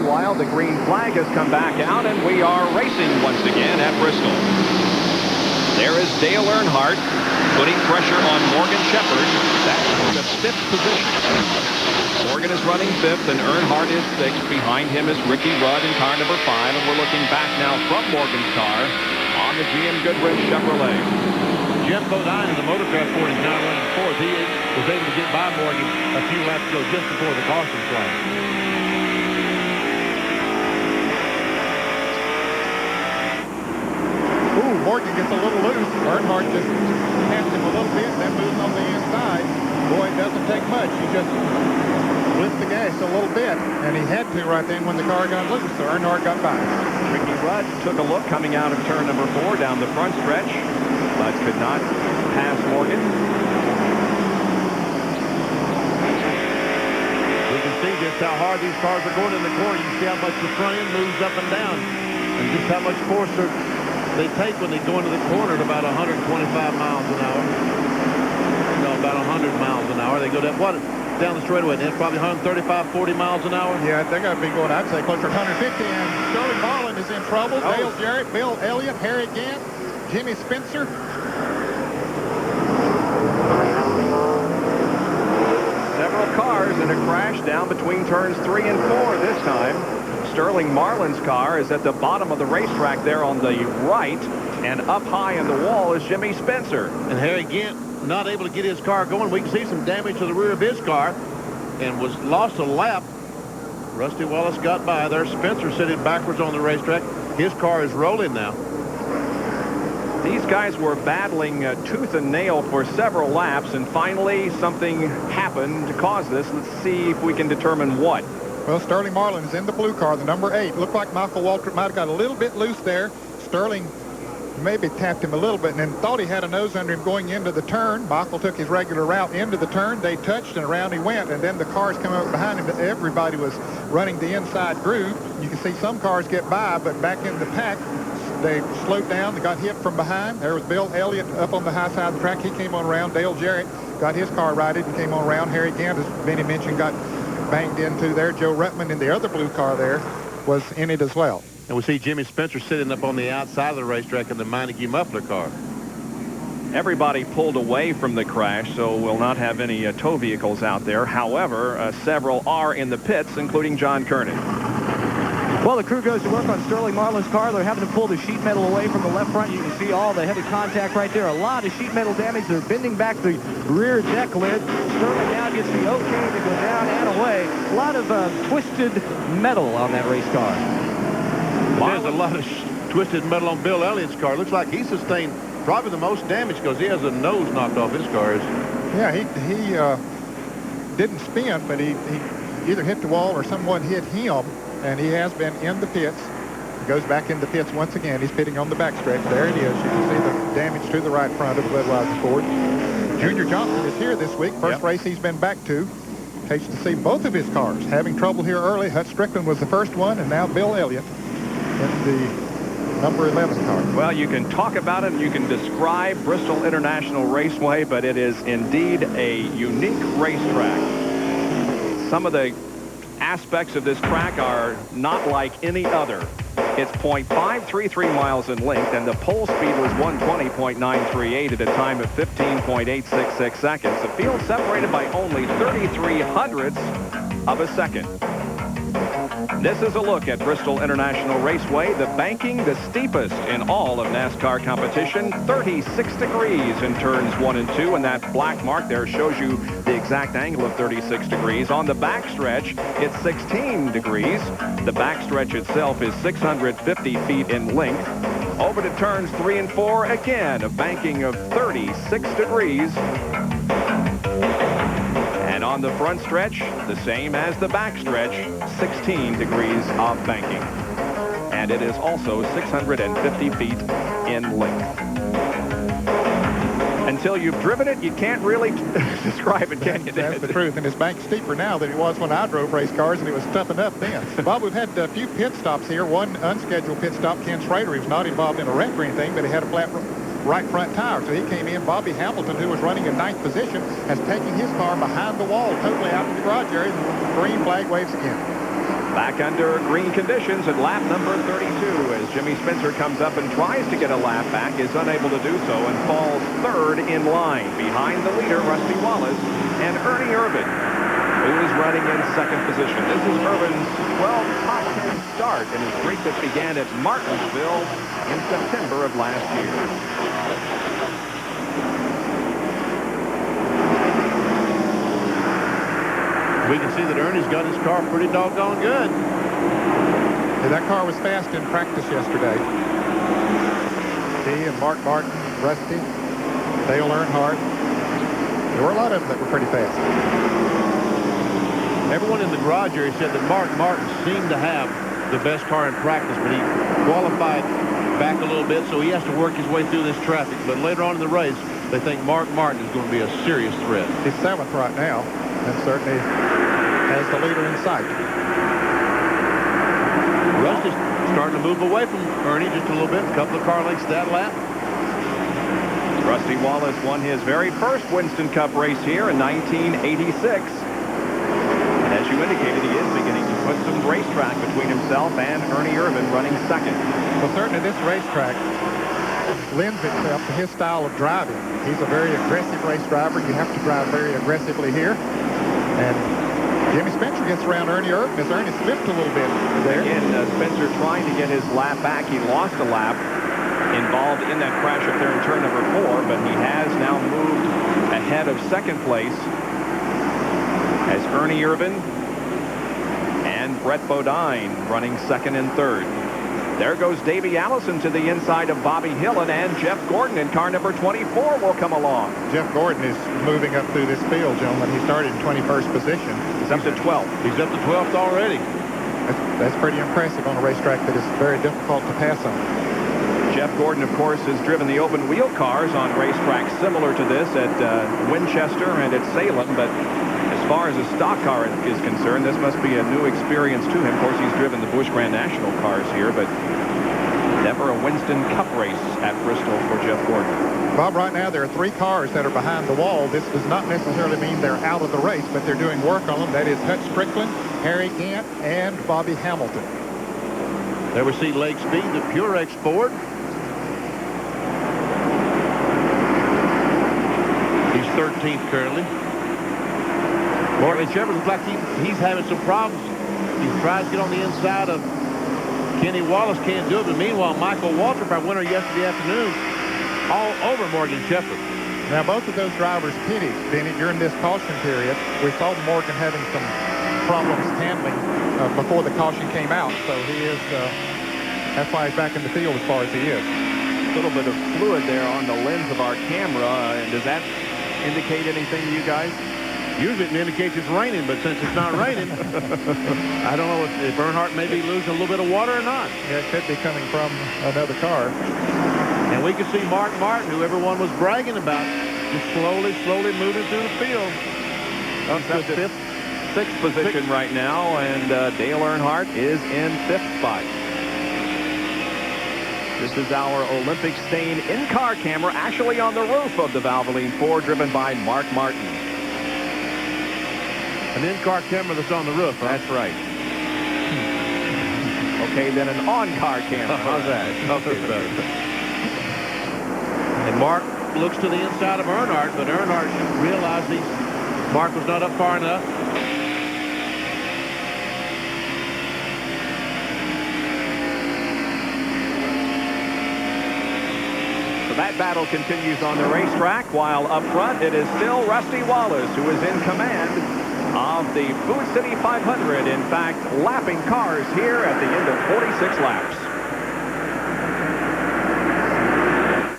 while, the green flag has come back out, and we are racing once again at Bristol. There is Dale Earnhardt putting pressure on Morgan Shepherd. That's for the 5th position. Morgan is running 5th, and Earnhardt is 6th. Behind him is Ricky Rudd in car number 5, and we're looking back now from Morgan's car on the GM Goodwrench Chevrolet. Jim Bodine in the Motorcraft Ford is now running 4th. He was able to get by Morgan a few laps ago just before the caution flag. Ooh, Morgan gets a little loose. Earnhardt just passed him a little bit, then moves on the inside. Boy, it doesn't take much. He just flipped the gas a little bit, and he had to right then when the car got loose, so Earnhardt got by. Ricky Rudd took a look coming out of turn number 4 down the front stretch, but could not pass Morgan. You can see just how hard these cars are going in the corner. You can see how much the front end moves up and down, and just how much force they take when they go into the corner at about 125 miles an hour. No, about 100 miles an hour. They go down, down the straightaway, and it's probably 135, 40 miles an hour. Yeah, they're going to be going, I'd say, closer to 150, and Sterling Marlin is in trouble. Oh. Dale Jarrett, Bill Elliott, Harry Gant, Jimmy Spencer. Several cars in a crash down between turns 3 and 4 this time. Sterling Marlin's car is at the bottom of the racetrack there on the right, and up high in the wall is Jimmy Spencer. And Harry Gant not able to get his car going. We can see some damage to the rear of his car and was lost a lap. Rusty Wallace got by there. Spencer sitting backwards on the racetrack. His car is rolling now. These guys were battling tooth and nail for several laps, and finally something happened to cause this. Let's see if we can determine what. Well, Sterling Marlin is in the blue car, the number 8. Looked like Michael Waltrip might have got a little bit loose there. Sterling maybe tapped him a little bit and then thought he had a nose under him going into the turn. Michael took his regular route into the turn. They touched and around he went, and then the cars come up behind him. Everybody was running the inside groove. You can see some cars get by, but back in the pack, they slowed down. They got hit from behind. There was Bill Elliott up on the high side of the track. He came on around. Dale Jarrett got his car righted and came on around. Harry Gant, as Benny mentioned, got banged into there. Joe Ruttman in the other blue car there was in it as well. And we see Jimmy Spencer sitting up on the outside of the racetrack in the Meineke Muffler car. Everybody pulled away from the crash, so we'll not have any tow vehicles out there. However, several are in the pits, including John Kernan. Well, the crew goes to work on Sterling Marlin's car. They're having to pull the sheet metal away from the left front. You can see all the heavy contact right there. A lot of sheet metal damage. They're bending back the rear deck lid. Sterling now gets the okay to go down and away. A lot of twisted metal on that race car. There's a lot of twisted metal on Bill Elliott's car. Looks like he sustained probably the most damage because he has a nose knocked off his car. Yeah, he didn't spin, but he either hit the wall or someone hit him, and he has been in the pits. He goes back in the pits once again. He's pitting on the backstretch. There it is. You can see the damage to the right front of the Budweiser Ford. Junior Johnson is here this week. First race he's been back to. Takes to see both of his cars having trouble here early. Hut Strickland was the first one, and now Bill Elliott in the number 11 car. Well, you can talk about it and you can describe Bristol International Raceway, but it is indeed a unique racetrack. Some of the aspects of this track are not like any other. It's 0.533 miles in length, and the pole speed was 120.938 at a time of 15.866 seconds. The field separated by only 33 hundredths of a second. This is a look at Bristol International Raceway. The banking, the steepest in all of NASCAR competition. 36 degrees in turns 1 and 2, and that black mark there shows you the exact angle of 36 degrees. On the backstretch, it's 16 degrees. The backstretch itself is 650 feet in length. Over to turns 3 and 4, again, a banking of 36 degrees. And on the front stretch, the same as the backstretch, 16 degrees of banking. And it is also 650 feet in length. Until you've driven it, you can't really describe it, can you? That's the truth, and it's banked steeper now than it was when I drove race cars, and it was tough enough then. Bob, we've had a few pit stops here. One unscheduled pit stop, Ken Schrader. He was not involved in a wreck or anything, but he had a flat right front tire. So he came in. Bobby Hamilton, who was running in 9th position, has taken his car behind the wall, totally out in the garage area. The green flag waves again. Back under green conditions at lap number 32 as Jimmy Spencer comes up and tries to get a lap back, is unable to do so, and falls third in line behind the leader, Rusty Wallace, and Ernie Irvin, who is running in second position. This is Irvin's 12th top 10 start in his streak that began at Martinsville in September of last year. We can see that Ernie's got his car pretty doggone good. Yeah, that car was fast in practice yesterday. He and Mark Martin, Rusty, Dale Earnhardt. There were a lot of them that were pretty fast. Everyone in the garage area said that Mark Martin seemed to have the best car in practice, but he qualified back a little bit, so he has to work his way through this traffic. But later on in the race, they think Mark Martin is going to be a serious threat. He's 7th right now, and certainly has the leader in sight. Rusty's starting to move away from Ernie just a little bit, a couple of car lengths that lap. Rusty Wallace won his very first Winston Cup race here in 1986. And as you indicated, he is beginning to put some racetrack between himself and Ernie Irvin running second. Well, certainly this racetrack lends itself to his style of driving. He's a very aggressive race driver. You have to drive very aggressively here. And Jimmy Spencer gets around Ernie Irvin as Ernie slipped a little bit there. Again, Spencer trying to get his lap back. He lost a lap involved in that crash up there in turn number 4, but he has now moved ahead of second place as Ernie Irvin and Brett Bodine running second and third. There goes Davey Allison to the inside of Bobby Hillin, and Jeff Gordon in car number 24 will come along. Jeff Gordon is moving up through this field, gentlemen. He started in 21st position. He's up to 12th. He's up to 12th already. That's pretty impressive on a racetrack that is very difficult to pass on. Jeff Gordon, of course, has driven the open wheel cars on racetracks similar to this at Winchester and at Salem, but as far as a stock car is concerned, this must be a new experience to him. Of course, he's driven the Busch Grand National cars here, but never a Winston Cup race at Bristol for Jeff Gordon. Bob, right now there are 3 cars that are behind the wall. This does not necessarily mean they're out of the race, but they're doing work on them. That is Hutch Strickland, Harry Gant, and Bobby Hamilton. There we see Lake Speed, the Purex Ford. He's 13th currently. Morgan Shepherd looks like he's having some problems. He tries to get on the inside of Kenny Wallace, can't do it. But meanwhile, Michael Waltrip, our winner yesterday afternoon, all over Morgan Shepherd. Now, both of those drivers pitted, Benny, during this caution period. We saw Morgan having some problems handling before the caution came out. So he is, that's why he's back in the field as far as he is. A little bit of fluid there on the lens of our camera. And does that indicate anything to you guys? Usually it indicates it's raining, but since it's not raining, I don't know if Earnhardt may be losing a little bit of water or not. Yeah, it could be coming from another car. And we can see Mark Martin, who everyone was bragging about, just slowly moving through the field. Up to sixth position right now, and Dale Earnhardt is in 5th spot. This is our Olympic stain in-car camera, actually on the roof of the Valvoline Ford, driven by Mark Martin. An in-car camera that's on the roof, huh? That's right. Okay, then an on-car camera. How's that? Okay, better. And Mark looks to the inside of Earnhardt, but Earnhardt realized Mark was not up far enough. That battle continues on the racetrack, while up front it is still Rusty Wallace who is in command of the Food City 500. In fact, lapping cars here at the end of 46 laps.